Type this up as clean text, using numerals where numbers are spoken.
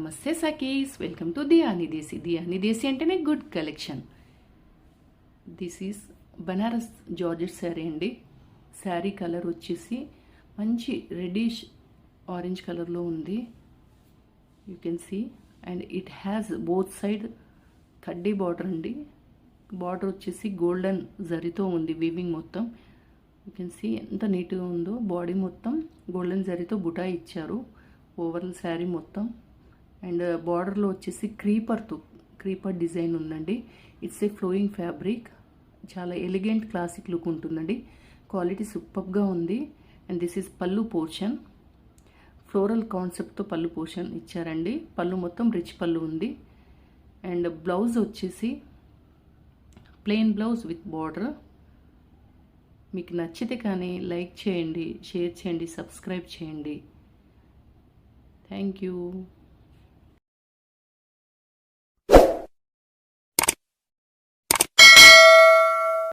నమస్తే సఖీస్, welcome to Diyani Desi. Diyani Desi అంటేనే good collection. This is Banaras georgette sari అండి. శారీ కలర్ వచ్చేసి మంచి రెడ్డిష్ ఆరెంజ్ కలర్లో ఉంది. You can see. And it has both side కడ్డీ బార్డర్ అండి. బార్డర్ వచ్చేసి గోల్డెన్ జరీతో ఉంది. వీవింగ్ మొత్తం యూ కెన్ సీ ఎంత నీట్గా ఉందో. బాడీ మొత్తం గోల్డెన్ జరీతో బుటా ఇచ్చారు ఓవరాల్ శారీ మొత్తం. అండ్ బార్డర్లో వచ్చేసి క్రీపర్ డిజైన్ ఉందండి. It's a flowing fabric. చాలా ఎలిగెంట్ క్లాసిక్ లుక్ ఉంటుందండి. క్వాలిటీ సూపర్గా ఉంది. అండ్ దిస్ ఈజ్ పళ్ళు పోర్షన్. ఫ్లోరల్ కాన్సెప్ట్తో పళ్ళు పోర్షన్ ఇచ్చారండి. పళ్ళు మొత్తం రిచ్ పళ్ళు ఉంది. అండ్ బ్లౌజ్ వచ్చేసి ప్లెయిన్ బ్లౌజ్ విత్ బార్డర్. మీకు నచ్చితే కానీ లైక్ చేయండి, షేర్ చేయండి, సబ్స్క్రైబ్ చేయండి. Thank you.